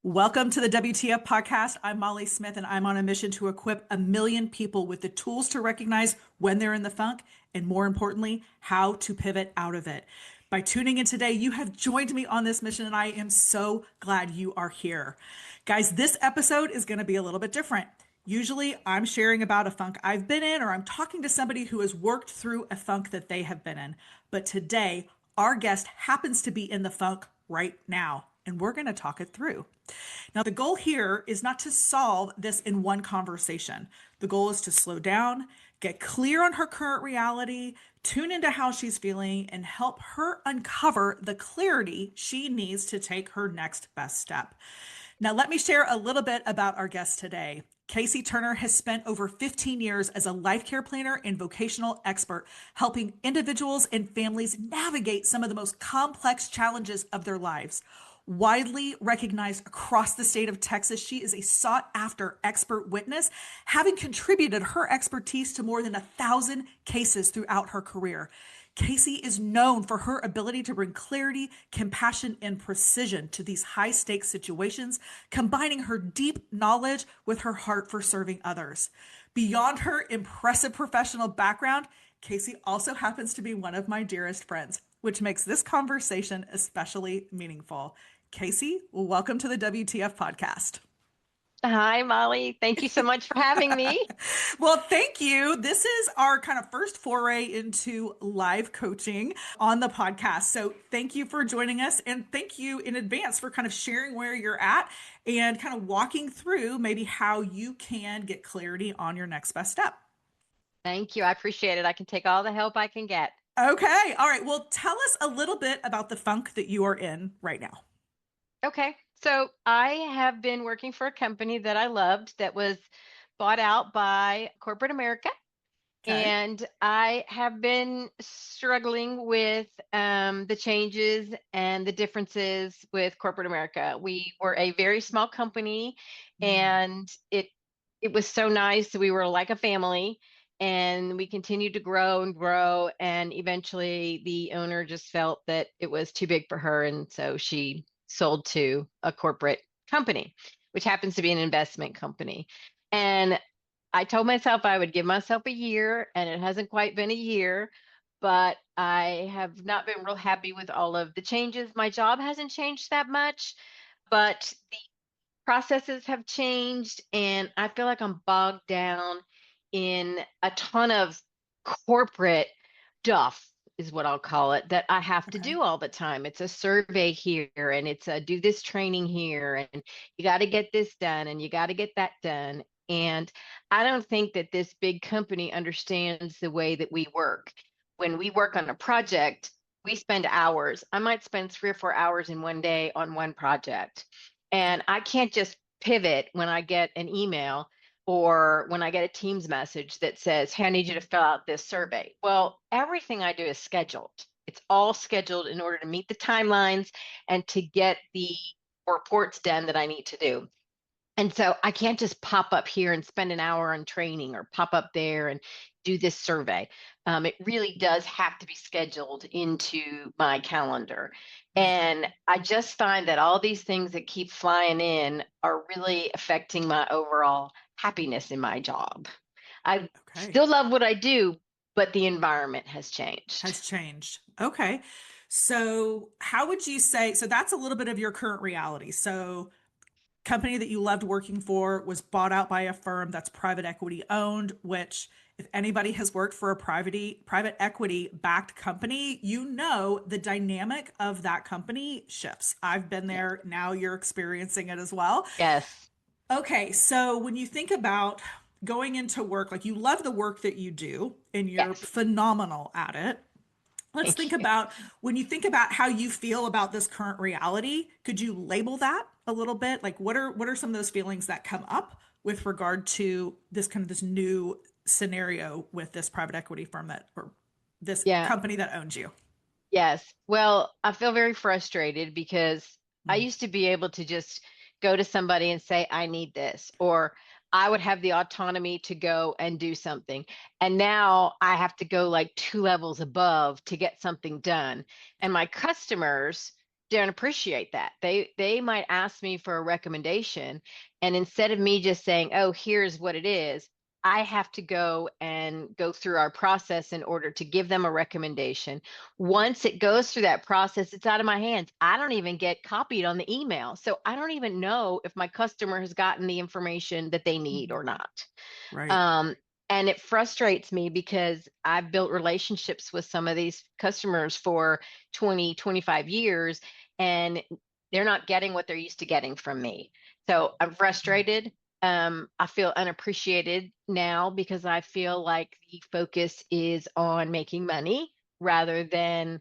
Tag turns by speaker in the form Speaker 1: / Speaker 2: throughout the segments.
Speaker 1: Welcome to the WTF podcast. I'm Molly Smith, and I'm on a mission to equip 1 million people with the tools to recognize when they're in the funk, and more importantly, how to pivot out of it. By tuning in today, you have joined me on this mission, and I am so glad you are here. Guys, this episode is going to be a little bit different. Usually, I'm sharing about a funk I've been in, or I'm talking to somebody who has worked through a funk that they have been in. But today, our guest happens to be in the funk right now, and we're going to talk it through. Now, the goal here is not to solve this in one conversation. The goal is to slow down, get clear on her current reality, tune into how she's feeling, and help her uncover the clarity she needs to take her next best step. Now, let me share a little bit about our guest today. Kacy Turner has spent over 15 years as a life care planner and vocational expert, helping individuals and families navigate some of the most complex challenges of their lives. Widely recognized across the state of Texas, she is a sought-after expert witness, having contributed her expertise to more than 1,000 cases throughout her career. Kacy is known for her ability to bring clarity, compassion, and precision to these high-stakes situations, combining her deep knowledge with her heart for serving others. Beyond her impressive professional background, Kacy also happens to be one of my dearest friends, which makes this conversation especially meaningful. Kacy, welcome to the WTF podcast.
Speaker 2: Hi, Molly. Thank you so much for having me.
Speaker 1: Well, thank you. This is our kind of first foray into live coaching on the podcast. So thank you for joining us, and thank you in advance for kind of sharing where you're at and kind of walking through maybe how you can get clarity on your next best step.
Speaker 2: Thank you. I appreciate it. I can take all the help I can get.
Speaker 1: Okay. All right. Well, tell us a little bit about the funk that you are in right now.
Speaker 2: Okay. So I have been working for a company that I loved that was bought out by corporate America.
Speaker 1: Okay.
Speaker 2: And I have been struggling with the changes and the differences with corporate America. We were a very small company, and it was so nice. We were like a family, and we continued to grow and grow. And eventually, the owner just felt that it was too big for her, and so she sold to a corporate company, which happens to be an investment company. And I told myself I would give myself a year, and it hasn't quite been a year, but I have not been real happy with all of the changes. My job hasn't changed that much, but the processes have changed, and I feel like I'm bogged down in a ton of corporate stuff is what I'll call it, that I have to
Speaker 1: Okay.
Speaker 2: do all the time. It's a survey here, and it's a do this training here, and you got to get this done, and you got to get that done. And I don't think that this big company understands the way that we work. When we work on a project, we spend hours. I might spend 3 or 4 hours in one day on one project. And I can't just pivot when I get an email or when I get a Teams message that says, hey, I need you to fill out this survey. Well, everything I do is scheduled. It's all scheduled in order to meet the timelines and to get the reports done that I need to do. And so I can't just pop up here and spend an hour on training or pop up there and do this survey. It really does have to be scheduled into my calendar. And I just find that all these things that keep flying in are really affecting my overall happiness in my job. I still love what I do, but the environment has changed.
Speaker 1: Okay. So how would you say, so that's a little bit of your current reality. So company that you loved working for was bought out by a firm that's private equity owned, which if anybody has worked for a private equity backed company, you know the dynamic of that company shifts. I've been there. Now you're experiencing it as well.
Speaker 2: Yes.
Speaker 1: Okay, so when you think about going into work, like you love the work that you do and you're
Speaker 2: Yes.
Speaker 1: phenomenal at it. Let's
Speaker 2: Thank
Speaker 1: think
Speaker 2: you.
Speaker 1: about when you think about how you feel about this current reality, could you label that a little bit? Like what are some of those feelings that come up with regard to this kind of this new scenario with this private equity firm that or this
Speaker 2: Yeah.
Speaker 1: company that owns you?
Speaker 2: Yes. Well, I feel very frustrated because I
Speaker 1: Mm.
Speaker 2: used to be able to just go to somebody and say, I need this, or I would have the autonomy to go and do something. And now I have to go like 2 levels above to get something done. And my customers don't appreciate that. They might ask me for a recommendation, and instead of me just saying, "Oh, here's what it is," I have to go and go through our process in order to give them a recommendation. Once it goes through that process, it's out of my hands. I don't even get copied on the email. So I don't even know if my customer has gotten the information that they need
Speaker 1: Mhm.
Speaker 2: or not.
Speaker 1: Right.
Speaker 2: Um, and it frustrates me because I've built relationships with some of these customers for 20, 25 years, and they're not getting what they're used to getting from me. So I'm
Speaker 1: Mm.
Speaker 2: frustrated. I feel unappreciated now because I feel like the focus is on making money rather than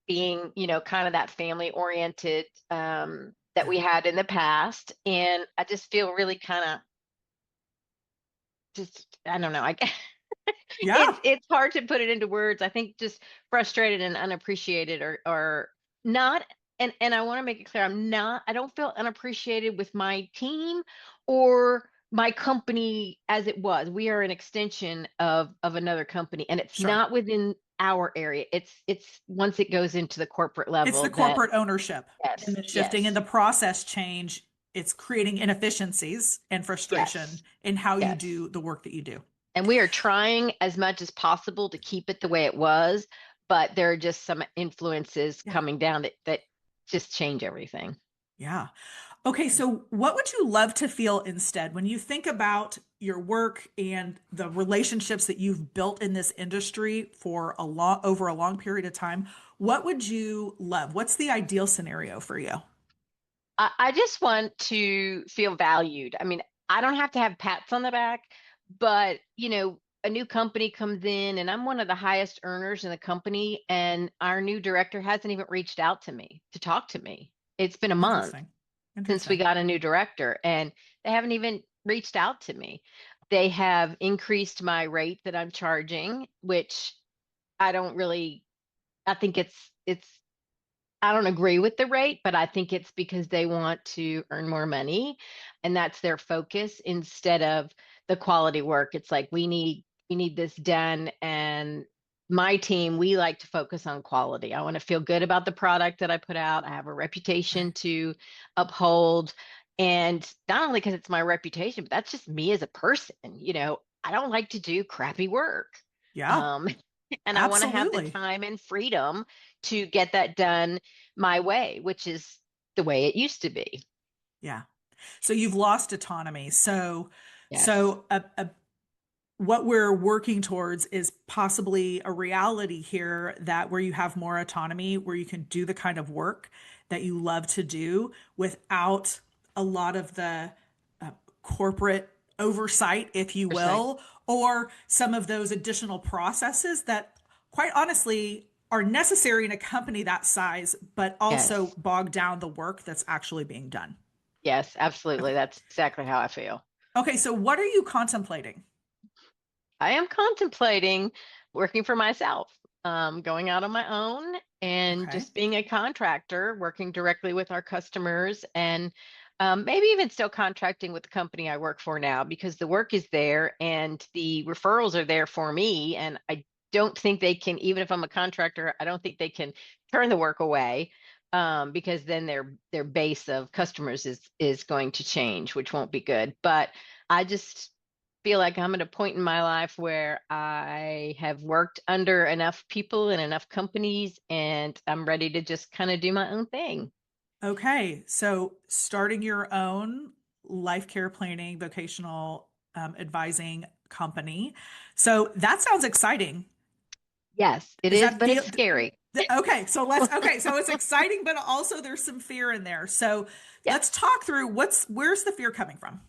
Speaker 2: being, kind of that family oriented that
Speaker 1: Yeah.
Speaker 2: we had in the past. And I just feel really kind of just, I don't know.
Speaker 1: Yeah.
Speaker 2: It's hard to put it into words. I think just frustrated and unappreciated or not. And I want to make it clear, I don't feel unappreciated with my team or my company as it was. We are an extension of another company, and it's
Speaker 1: Sure.
Speaker 2: not within our area. It's once it goes into the corporate
Speaker 1: It's the
Speaker 2: level that
Speaker 1: corporate ownership and
Speaker 2: yes,
Speaker 1: the shifting and
Speaker 2: yes,
Speaker 1: the process change. It's creating inefficiencies and frustration
Speaker 2: yes,
Speaker 1: in how you
Speaker 2: yes.
Speaker 1: do the work that you do.
Speaker 2: And we are trying as much as possible to keep it the way it was, but there are just some influences
Speaker 1: Yeah.
Speaker 2: coming down that just change everything.
Speaker 1: Yeah. Okay, so what would you love to feel instead when you think about your work and the relationships that you've built in this industry for a long over a long period of time? What would you love? What's the ideal scenario for you?
Speaker 2: I just want to feel valued. I mean, I don't have to have pats on the back, but a new company comes in and I'm one of the highest earners in the company, and our new director hasn't even reached out to me to talk to me. It's been a month
Speaker 1: Interesting.
Speaker 2: since we
Speaker 1: Interesting.
Speaker 2: got a new director, and they haven't even reached out to me. They have increased my rate that I'm charging, which I don't really, I think I don't agree with the rate, but I think it's because they want to earn more money and that's their focus instead of the quality work. It's like we need this done, and my team, we like to focus on quality. I want to feel good about the product that I put out. I have a reputation
Speaker 1: Right.
Speaker 2: to uphold, and not only because it's my reputation, but that's just me as a person. I don't like to do crappy work.
Speaker 1: Yeah,
Speaker 2: Um, and I want to have the
Speaker 1: absolutely.
Speaker 2: time and freedom to get that done my way, which is the way it used to be.
Speaker 1: Yeah. So you've lost autonomy. So
Speaker 2: Yes.
Speaker 1: so what we're working towards is possibly a reality here that where you have more autonomy, where you can do the kind of work that you love to do without a lot of the corporate oversight, if you
Speaker 2: Percent.
Speaker 1: will, or some of those additional processes that, quite honestly, are necessary in a company that size, but also
Speaker 2: Yes.
Speaker 1: bog down the work that's actually being done.
Speaker 2: Yes, absolutely.
Speaker 1: Okay.
Speaker 2: That's exactly how I feel.
Speaker 1: Okay, so what are you contemplating?
Speaker 2: I am contemplating working for myself, going out on my own and
Speaker 1: Okay.
Speaker 2: just being a contractor, working directly with our customers, and maybe even still contracting with the company I work for now because the work is there and the referrals are there for me. And I don't think they can, even if I'm a contractor, I don't think they can turn the work away, because then their base of customers is going to change, which won't be good. But I just feel like I'm at a point in my life where I have worked under enough people and enough companies, and I'm ready to just kind of do my own thing.
Speaker 1: Okay, so starting your own life care planning, vocational advising company. So that sounds exciting.
Speaker 2: Yes, it
Speaker 1: Does
Speaker 2: is,
Speaker 1: that
Speaker 2: but it's
Speaker 1: feel
Speaker 2: scary.
Speaker 1: okay? Okay, so it's exciting, but also there's some fear in there. So let's
Speaker 2: Yes.
Speaker 1: talk through where's the fear coming from?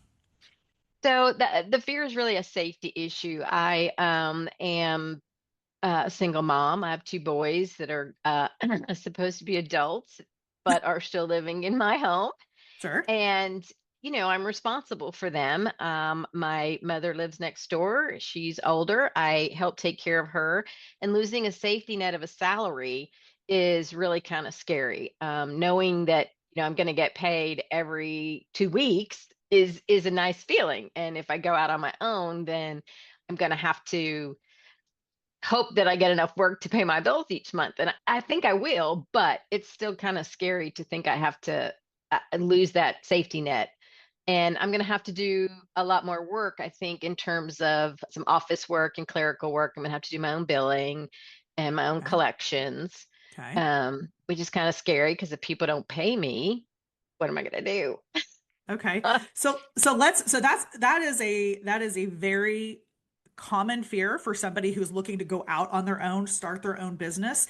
Speaker 2: So the fear is really a safety issue. I am a single mom. I have 2 boys that are supposed to be adults, but are still living in my home.
Speaker 1: Sure.
Speaker 2: And I'm responsible for them. My mother lives next door. She's older. I help take care of her, and losing a safety net of a salary is really kind of scary. Knowing that I'm going to get paid every 2 weeks is a nice feeling. And if I go out on my own, then I'm going to have to hope that I get enough work to pay my bills each month. And I think I will, but it's still kind of scary to think I have to lose that safety net. And I'm going to have to do a lot more work, I think, in terms of some office work and clerical work. I'm going to have to do my own billing and my own
Speaker 1: Okay.
Speaker 2: collections,
Speaker 1: Okay.
Speaker 2: which is kind of scary because if people don't pay me, what am I going to do?
Speaker 1: Okay. That is a very common fear for somebody who's looking to go out on their own, start their own business.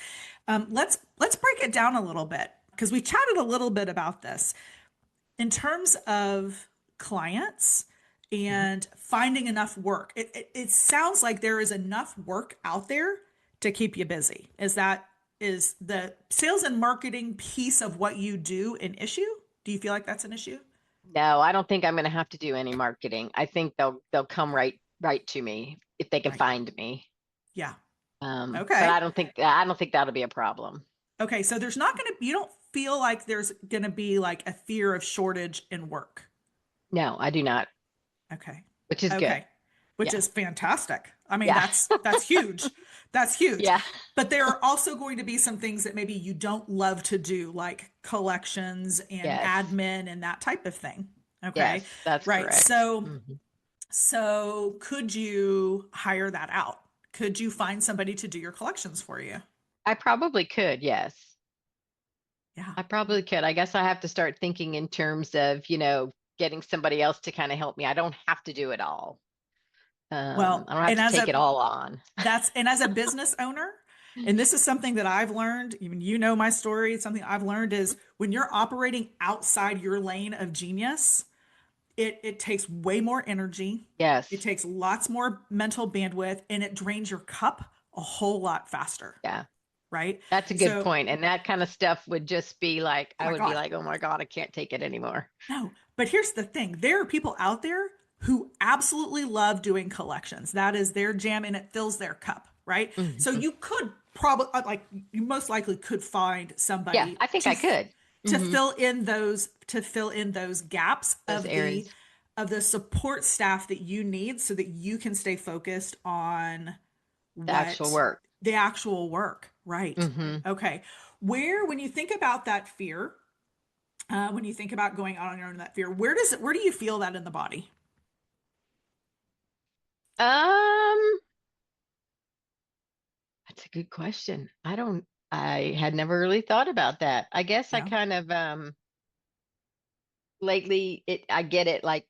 Speaker 1: Let's break it down a little bit because we chatted a little bit about this in terms of clients and finding enough work. It sounds like there is enough work out there to keep you busy. Is the sales and marketing piece of what you do an issue? Do you feel like that's an issue?
Speaker 2: No, I don't think I'm going to have to do any marketing. I think they'll come right to me if they can
Speaker 1: Right.
Speaker 2: find me.
Speaker 1: Yeah.
Speaker 2: But
Speaker 1: Okay.
Speaker 2: I don't think that'll be a problem.
Speaker 1: Okay. So there's not going to, you don't feel like there's going to be like a fear of shortage in work.
Speaker 2: No, I do not,
Speaker 1: Okay.
Speaker 2: which is good.
Speaker 1: Okay. Which
Speaker 2: Yeah.
Speaker 1: is fantastic. I mean,
Speaker 2: Yeah.
Speaker 1: that's huge. That's huge.
Speaker 2: Yeah.
Speaker 1: But there are also going to be some things that maybe you don't love to do, like collections and
Speaker 2: Yes.
Speaker 1: admin and that type of thing. Okay.
Speaker 2: Yes, that's
Speaker 1: Right.
Speaker 2: correct.
Speaker 1: So could you hire that out? Could you find somebody to do your collections for you?
Speaker 2: I probably could. Yes.
Speaker 1: Yeah.
Speaker 2: I probably could. I guess I have to start thinking in terms of, getting somebody else to kind of help me. I don't have to do it all.
Speaker 1: Well,
Speaker 2: I don't have to take it all on.
Speaker 1: and as a business owner, and this is something that I've learned, even you know my story, it's something I've learned is when you're operating outside your lane of genius, it takes way more energy. It
Speaker 2: Yes.
Speaker 1: takes lots more mental bandwidth and it drains your cup a whole lot faster,
Speaker 2: Yeah.
Speaker 1: right?
Speaker 2: That's a good
Speaker 1: So,
Speaker 2: point. And that kind of stuff would just be like,
Speaker 1: oh
Speaker 2: I
Speaker 1: my
Speaker 2: would be
Speaker 1: God,
Speaker 2: like, oh my God, I can't take it anymore.
Speaker 1: no, but here's the thing. There are people out there who absolutely love doing collections. That is their jam and it fills their cup, right? So
Speaker 2: Mhm.
Speaker 1: you could probably like you most likely could find
Speaker 2: Yeah,
Speaker 1: somebody
Speaker 2: I think I could.
Speaker 1: to
Speaker 2: Hmm.
Speaker 1: fill in those gaps
Speaker 2: Those areas,
Speaker 1: of the support staff that you need so that you can stay focused on
Speaker 2: the actual
Speaker 1: what
Speaker 2: work.
Speaker 1: the actual work, right?
Speaker 2: Hmm.
Speaker 1: Okay. When you think about that fear, when you think about going out on your own, that fear, where do you feel that in the body?
Speaker 2: Um, that's a good question. I had never really thought about that. I guess I
Speaker 1: Yeah.
Speaker 2: kind of, lately I get it like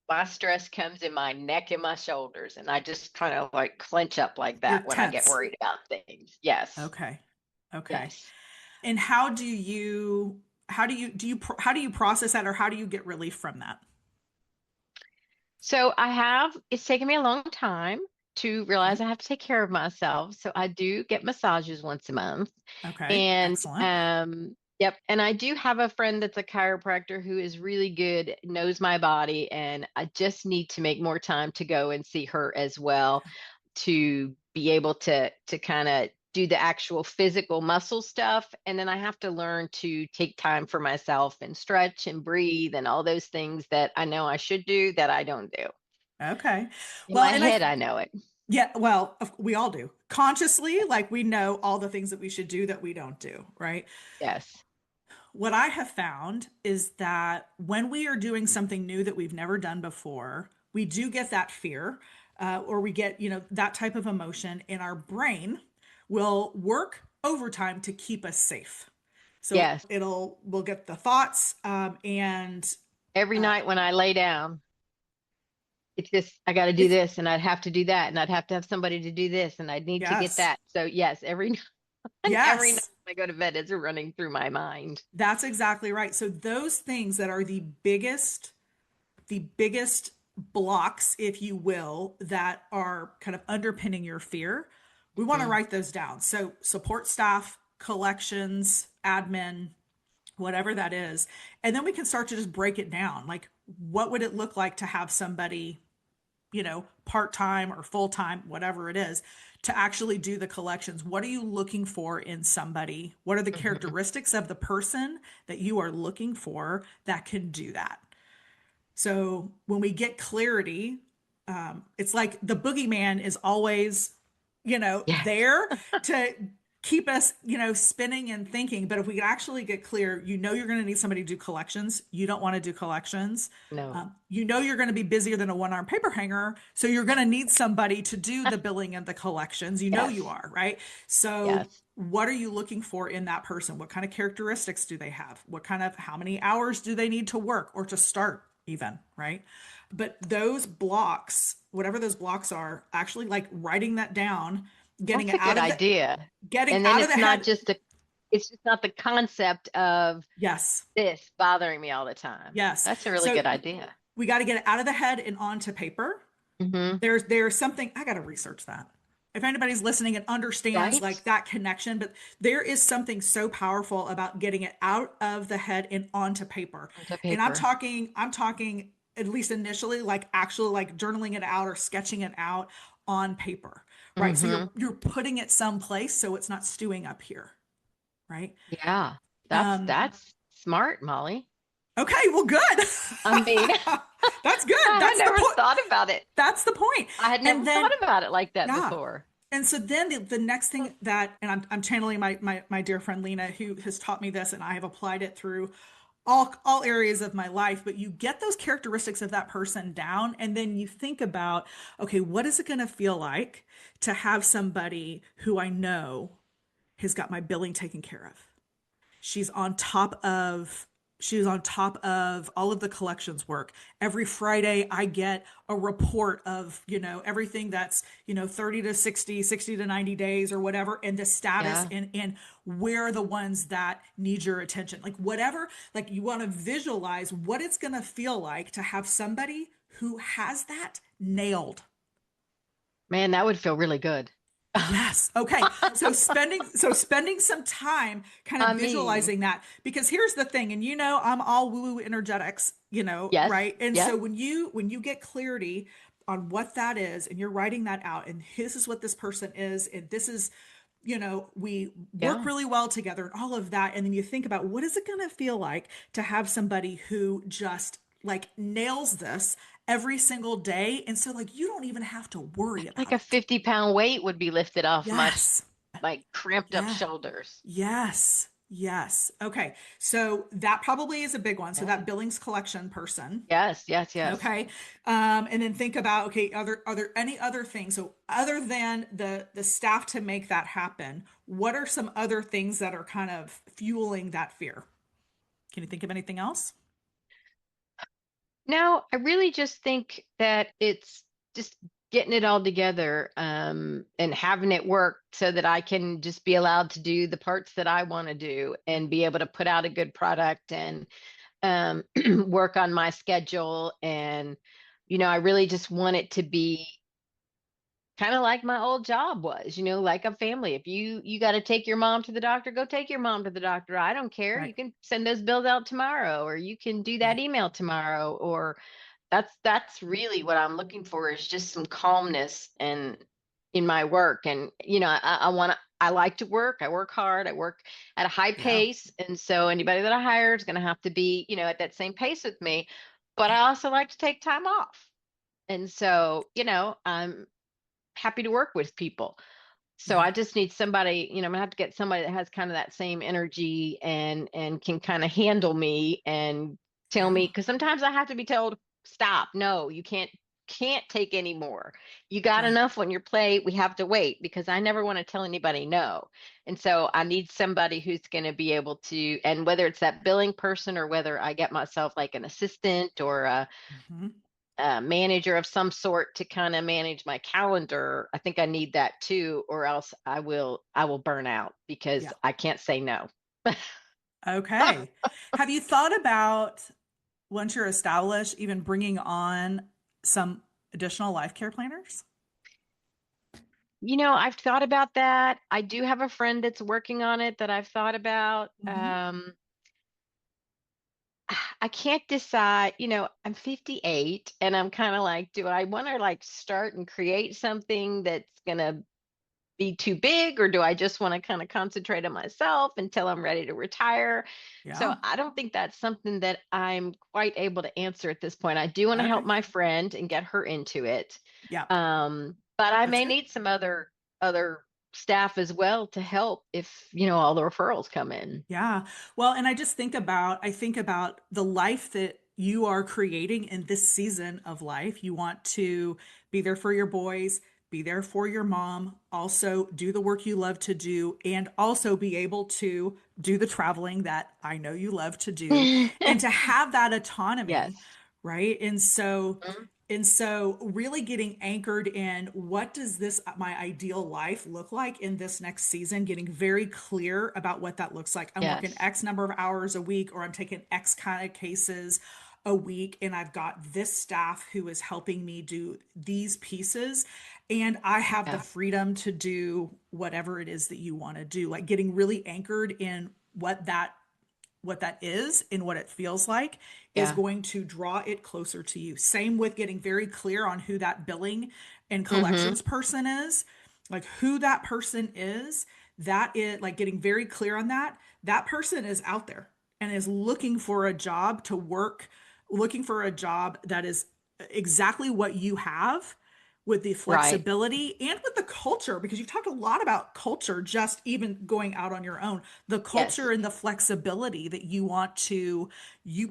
Speaker 2: my stress comes in my neck and my shoulders, and I just kind of like clench up like
Speaker 1: You're
Speaker 2: that when I get
Speaker 1: tense.
Speaker 2: worried about things. Yes.
Speaker 1: Okay. Okay.
Speaker 2: Yes.
Speaker 1: And how do you process that or how do you get relief from that?
Speaker 2: So it's taken me a long time to
Speaker 1: Okay.
Speaker 2: realize I have to take care of myself. So I do get massages once a month.
Speaker 1: Okay.
Speaker 2: And
Speaker 1: Excellent.
Speaker 2: yep, and I do have a friend that's a chiropractor who is really good, knows my body, and I just need to make more time to go and see her as well to be able to kind of do the actual physical muscle stuff. And then I have to learn to take time for myself and stretch and breathe and all those things that I know I should do that I don't do.
Speaker 1: Okay.
Speaker 2: In
Speaker 1: Well,
Speaker 2: my head, I know it.
Speaker 1: yeah, well, we all do. Consciously, like we know all the things that we should do that we don't do, right?
Speaker 2: Yes.
Speaker 1: What I have found is that when we are doing something new that we've never done before, we do get that fear, or we get, that type of emotion, and our brain will work overtime to keep us safe. So
Speaker 2: Yes.
Speaker 1: we'll get the thoughts, and
Speaker 2: Every
Speaker 1: uh,
Speaker 2: night when I lay down, it's just I got to do
Speaker 1: it's
Speaker 2: this and I'd have to do that and I'd have to have somebody to do this and I'd need to get
Speaker 1: yes,
Speaker 2: that. So yes, every night
Speaker 1: yes,
Speaker 2: when I go to bed, it's running through my mind.
Speaker 1: that's exactly right. So those things that are the biggest blocks, if you will, that are kind of underpinning your fear, we want to
Speaker 2: Mhm.
Speaker 1: write those down. So, support staff, collections, admin, whatever that is. And then we can start to just break it down. Like, what would it look like to have somebody, part time or full time, whatever it is, to actually do the collections? What are you looking for in somebody? What are the
Speaker 2: Mhm.
Speaker 1: characteristics of the person that you are looking for that can do that? So when we get clarity, it's like the boogeyman is always,
Speaker 2: Yes.
Speaker 1: there to keep us, spinning and thinking. But if we actually get clear, you're going to need somebody to do collections. You don't want to do collections.
Speaker 2: No.
Speaker 1: You're going to be busier than a one-arm paper hanger. So you're going to need somebody to do the billing and the collections. You
Speaker 2: Yes.
Speaker 1: are, right? So
Speaker 2: Yes.
Speaker 1: what are you looking for in that person? What kind of characteristics do they have? How many hours do they need to work or to start even, right? But those blocks, whatever those blocks are, actually like writing that down, getting
Speaker 2: That's
Speaker 1: it
Speaker 2: a
Speaker 1: out
Speaker 2: good
Speaker 1: of the
Speaker 2: idea.
Speaker 1: getting
Speaker 2: And then
Speaker 1: out of the head.
Speaker 2: it's just not the concept of
Speaker 1: Yes.
Speaker 2: this bothering me all the time.
Speaker 1: Yes.
Speaker 2: That's a really
Speaker 1: So
Speaker 2: good idea.
Speaker 1: we got to get it out of the head and onto paper.
Speaker 2: Hmm.
Speaker 1: There's something I got to research that. If anybody's listening and understands
Speaker 2: Right?
Speaker 1: like that connection, but there is something so powerful about getting it out of the head and onto paper.
Speaker 2: Onto
Speaker 1: And I'm
Speaker 2: paper.
Speaker 1: talking, I'm talking at least initially, like actually like journaling it out or sketching it out on paper, right? So
Speaker 2: Hmm.
Speaker 1: you're putting it someplace so it's not stewing up here, right?
Speaker 2: Yeah.
Speaker 1: Um,
Speaker 2: That's smart, Molly.
Speaker 1: okay, well, good.
Speaker 2: I mean,
Speaker 1: That's good.
Speaker 2: I had
Speaker 1: That's the
Speaker 2: never
Speaker 1: point.
Speaker 2: thought about it.
Speaker 1: That's the point.
Speaker 2: I had
Speaker 1: And
Speaker 2: never
Speaker 1: then
Speaker 2: thought about it like that
Speaker 1: yeah.
Speaker 2: before.
Speaker 1: And so then the next thing that, and I'm channeling my dear friend Lena, who has taught me this, and I have applied it through all areas of my life. But you get those characteristics of that person down, and then you think about, okay, what is it going to feel like to have somebody who I know has got my billing taken care of? She's on top of she's on top of all of the collections work. Every Friday I get a report of, everything that's, 30 to 60, 60 to 90 days or whatever, and the status
Speaker 2: Yeah.
Speaker 1: and where are the ones that need your attention. Like whatever, like you want to visualize what it's going to feel like to have somebody who has that nailed.
Speaker 2: Man, that would feel really good.
Speaker 1: Yes. Okay. So spending some time kind of
Speaker 2: I mean,
Speaker 1: visualizing that, because here's the thing, and I'm all woo-woo energetics,
Speaker 2: yes.
Speaker 1: right? And so
Speaker 2: Yes.
Speaker 1: when you get clarity on what that is and you're writing that out and this is what this person is and this is, we work
Speaker 2: Yeah.
Speaker 1: really well together and all of that, and then you think about what is it going to feel like to have somebody who just like nails this every single day, and so like you don't even have to worry
Speaker 2: Like
Speaker 1: about
Speaker 2: a
Speaker 1: it.
Speaker 2: 50-pound weight would be lifted off my
Speaker 1: Yes.
Speaker 2: like cramped up
Speaker 1: Yeah.
Speaker 2: shoulders.
Speaker 1: Yes. Yes. Okay. So that probably is a big one. So
Speaker 2: Yeah.
Speaker 1: that Billings collection person.
Speaker 2: Yes, yes, yes.
Speaker 1: Okay. And then think about, okay, are there any other things? So other than the staff to make that happen, what are some other things that are kind of fueling that fear? Can you think of anything else?
Speaker 2: No, I really just think that it's just getting it all together, and having it work so that I can just be allowed to do the parts that I want to do and be able to put out a good product and work on my schedule. And, I really just want it to be kind of like my old job was, like a family. If you got to take your mom to the doctor, go take your mom to the doctor. I don't care.
Speaker 1: Right.
Speaker 2: You can send those bills out tomorrow, or you can do that
Speaker 1: Right.
Speaker 2: email tomorrow, or that's really what I'm looking for, is just some calmness and in my work. And I like to work. I work hard. I work at a high
Speaker 1: Yeah.
Speaker 2: pace, and so anybody that I hire is going to have to be, at that same pace with me. But I also like to take time off, and so I'm happy to work with people. So
Speaker 1: Yeah.
Speaker 2: I just need somebody, I'm gonna have to get somebody that has kind of that same energy and can kind of handle me and tell
Speaker 1: Yeah.
Speaker 2: me, because sometimes I have to be told, stop, no, you can't take any more. You got
Speaker 1: Right.
Speaker 2: enough on your plate. We have to wait, because I never want to tell anybody no. And so I need somebody who's going to be able to, and whether it's that billing person or whether I get myself like an assistant or
Speaker 1: Hmm.
Speaker 2: a manager of some sort to kind of manage my calendar. I think I need that too, or else I will burn out because
Speaker 1: Yeah.
Speaker 2: I can't say no.
Speaker 1: Okay. Have you thought about, once you're established, even bringing on some additional life care planners?
Speaker 2: I've thought about that. I do have a friend that's working on it that I've thought about.
Speaker 1: Hmm.
Speaker 2: I can't decide. I'm 58 and I'm kind of like, do I want to like start and create something that's gonna be too big, or do I just want to kind of concentrate on myself until I'm ready to retire? So
Speaker 1: Yeah.
Speaker 2: I don't think that's something that I'm quite able to answer at this point. I do want to help
Speaker 1: Okay.
Speaker 2: my friend and get her into it.
Speaker 1: Yeah.
Speaker 2: But I
Speaker 1: That's
Speaker 2: may
Speaker 1: good.
Speaker 2: need some other staff as well to help if, all the referrals come in.
Speaker 1: Yeah. Well, and I think about the life that you are creating in this season of life. You want to be there for your boys, be there for your mom, also do the work you love to do, and also be able to do the traveling that I know you love to do, and to have that autonomy,
Speaker 2: Yes.
Speaker 1: right?
Speaker 2: Mhm.
Speaker 1: And so really getting anchored in what does this my ideal life look like in this next season, getting very clear about what that looks like. I'm working
Speaker 2: Yes.
Speaker 1: X number of hours a week, or I'm taking X kind of cases a week, and I've got this staff who is helping me do these pieces, and I have the
Speaker 2: Yeah.
Speaker 1: freedom to do whatever it is that you want to do. Like getting really anchored in what that is and what it feels like is
Speaker 2: Yeah.
Speaker 1: going to draw it closer to you. Same with getting very clear on who that billing and
Speaker 2: Hmm.
Speaker 1: collections person is, like who that person is. That is like getting very clear on that. That person is out there and is looking for a job to work, looking for a job that is exactly what you have, with the
Speaker 2: Right.
Speaker 1: flexibility and with the culture, because you've talked a lot about culture, just even going out on your own, the
Speaker 2: Yes.
Speaker 1: culture and the flexibility that you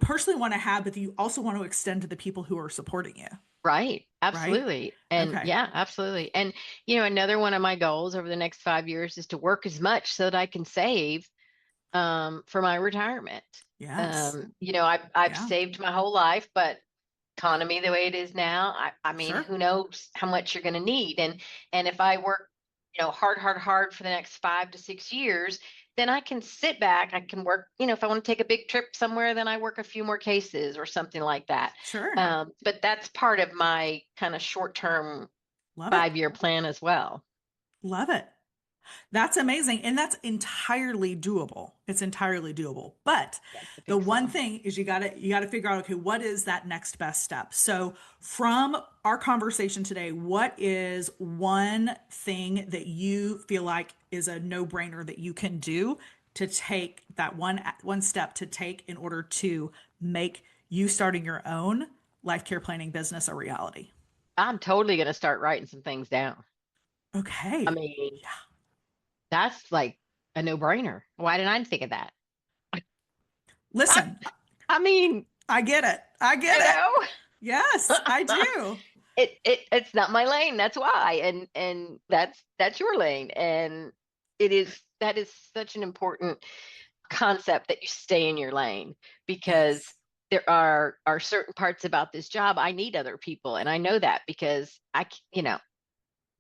Speaker 1: personally want to have, but that you also want to extend to the people who are supporting you,
Speaker 2: Right.
Speaker 1: right?
Speaker 2: Absolutely. And
Speaker 1: Okay.
Speaker 2: yeah, absolutely. And, another one of my goals over the next 5 years is to work as much so that I can save for my retirement.
Speaker 1: Yes.
Speaker 2: I've
Speaker 1: Yeah.
Speaker 2: saved my whole life, but economy the way it is now, I mean,
Speaker 1: Sure.
Speaker 2: who knows how much you're going to need? And if I work, hard for the next 5 to 6 years, then I can sit back. I can work. If I want to take a big trip somewhere, then I work a few more cases or something like that.
Speaker 1: Sure.
Speaker 2: But that's part of my kind of short term
Speaker 1: Love it.
Speaker 2: 5 year plan as well.
Speaker 1: Love it. That's amazing. And that's entirely doable. It's entirely doable. But
Speaker 2: Yes, I
Speaker 1: the
Speaker 2: think
Speaker 1: one
Speaker 2: so.
Speaker 1: thing is you got to figure out, okay, what is that next best step? So from our conversation today, what is one thing that you feel like is a no-brainer that you can do to take that one step to take in order to make you starting your own life care planning business a reality?
Speaker 2: I'm totally going to start writing some things down. I
Speaker 1: Okay.
Speaker 2: mean,
Speaker 1: Yeah.
Speaker 2: that's like a no brainer. Why didn't I think of that?
Speaker 1: Listen,
Speaker 2: I mean,
Speaker 1: I get it. I get
Speaker 2: you
Speaker 1: it.
Speaker 2: know.
Speaker 1: Yes, I do.
Speaker 2: It's not my lane. That's why. And that's your lane. And that is such an important concept that you stay in your lane, because
Speaker 1: Yes.
Speaker 2: there are certain parts about this job I need other people, and I know that because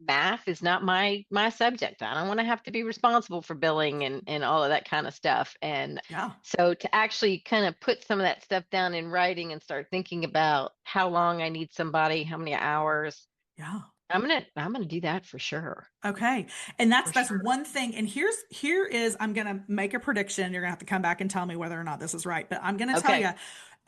Speaker 2: math is not my subject. I don't want to have to be responsible for billing and all of that kind of stuff. And
Speaker 1: Yeah.
Speaker 2: so to actually kind of put some of that stuff down in writing and start thinking about how long I need somebody, how many hours,
Speaker 1: Yeah.
Speaker 2: I'm gonna do that for sure.
Speaker 1: Okay. And
Speaker 2: For
Speaker 1: that's
Speaker 2: sure.
Speaker 1: one thing. And here is I'm gonna make a prediction. You're gonna have to come back and tell me whether or not this is right. But I'm gonna tell
Speaker 2: Okay.
Speaker 1: you,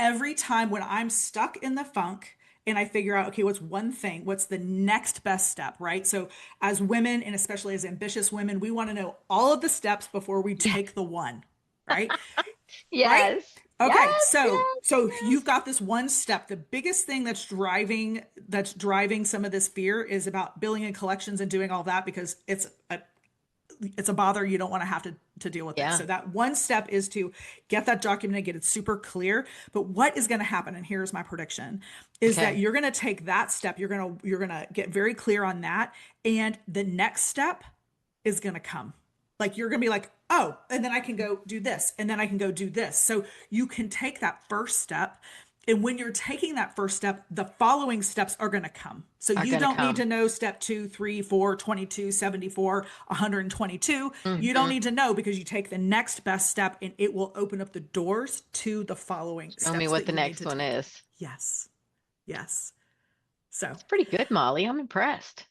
Speaker 1: every time when I'm stuck in the funk and I figure out, okay, what's one thing? What's the next best step, right? So as women, and especially as ambitious women, we want to know all of the steps before we
Speaker 2: Yeah.
Speaker 1: take the one, right? Right?
Speaker 2: Yes.
Speaker 1: Okay,
Speaker 2: Yes. Yes.
Speaker 1: so you've
Speaker 2: Yes.
Speaker 1: got this one step. The biggest thing that's driving some of this fear is about billing and collections and doing all that, because it's a bother. You don't want to have to deal with it.
Speaker 2: Yeah.
Speaker 1: So that one step is to get that documented, get it super clear. But what is going to happen, and here's my prediction, is that
Speaker 2: Okay.
Speaker 1: you're going to take that step, you're going to get very clear on that, and the next step is going to come. Like you're going to be like, oh, and then I can go do this, and then I can go do this. So you can take that first step. And when you're taking that first step, the following steps are going to come. So
Speaker 2: Are
Speaker 1: you
Speaker 2: gonna
Speaker 1: don't need
Speaker 2: come.
Speaker 1: to know step 2, 3, 4, 22, 74, 122. You don't
Speaker 2: Hmm.
Speaker 1: need to know, because you take the next best step and it will open up the doors to the following
Speaker 2: Show me
Speaker 1: steps
Speaker 2: what
Speaker 1: that
Speaker 2: the
Speaker 1: you need
Speaker 2: next
Speaker 1: to
Speaker 2: one
Speaker 1: take.
Speaker 2: is.
Speaker 1: Yes. Yes. So,
Speaker 2: It's pretty good, Molly. I'm impressed.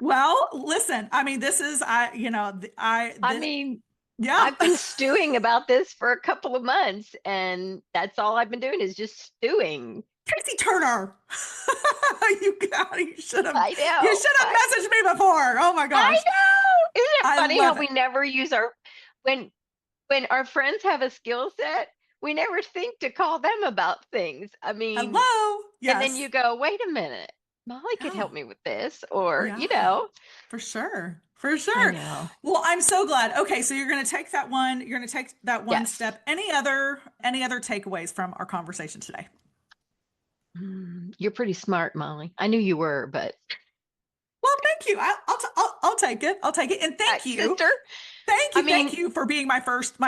Speaker 1: well, listen, I mean, this is,
Speaker 2: I mean,
Speaker 1: yeah.
Speaker 2: I've been stewing about this for a couple of months, and that's all I've been doing is just stewing.
Speaker 1: Kacy Turner. You should have
Speaker 2: I
Speaker 1: you
Speaker 2: know.
Speaker 1: should have messaged me before. Oh my
Speaker 2: I
Speaker 1: gosh.
Speaker 2: know. Isn't it
Speaker 1: I
Speaker 2: funny how
Speaker 1: love
Speaker 2: we
Speaker 1: it.
Speaker 2: never use our when when our friends have a skill set, we never think to call them about things. I mean,
Speaker 1: Hello.
Speaker 2: and then you
Speaker 1: Yes.
Speaker 2: go, wait a minute, Molly could
Speaker 1: Yeah.
Speaker 2: help me with this, or
Speaker 1: Yeah. For sure. For
Speaker 2: I
Speaker 1: sure.
Speaker 2: know.
Speaker 1: Well, I'm so glad. Okay, so you're going to take that one. You're going to take that one
Speaker 2: Yes.
Speaker 1: step. Any other takeaways from our conversation today?
Speaker 2: You're pretty smart, Molly. I knew you were, but
Speaker 1: Well, thank you. I'll take it. I'll take it. And
Speaker 2: hi,
Speaker 1: thank you.
Speaker 2: sister. I
Speaker 1: Thank
Speaker 2: mean,
Speaker 1: you for being my first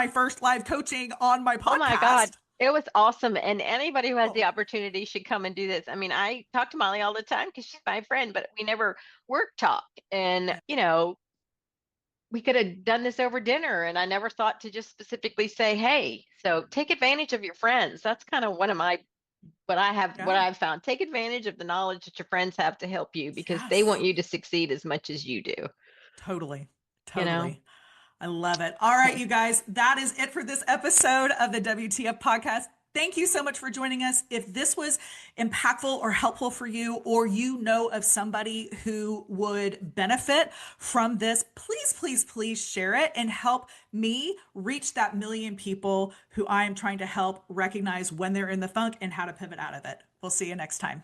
Speaker 1: live coaching on my
Speaker 2: oh my God,
Speaker 1: podcast.
Speaker 2: it was awesome. And anybody who has the
Speaker 1: Oh,
Speaker 2: opportunity should come and do this. I mean, I talk to Molly all the time because she's my friend, but we never work talk. And,
Speaker 1: yeah.
Speaker 2: we could have done this over dinner. And I never thought to just specifically say, hey, so take advantage of your friends. That's kind of one of my what
Speaker 1: Yeah.
Speaker 2: I've found. Take advantage of the knowledge that your friends have to help you because they want
Speaker 1: Yes.
Speaker 2: you to succeed as much as you do,
Speaker 1: Totally.
Speaker 2: you know?
Speaker 1: Totally. I love it. All right,
Speaker 2: Okay.
Speaker 1: you guys, that is it for this episode of the WTF podcast. Thank you so much for joining us. If this was impactful or helpful for you, or you know of somebody who would benefit from this, please, please, please share it and help me reach that million people who I am trying to help recognize when they're in the funk and how to pivot out of it. We'll see you next time.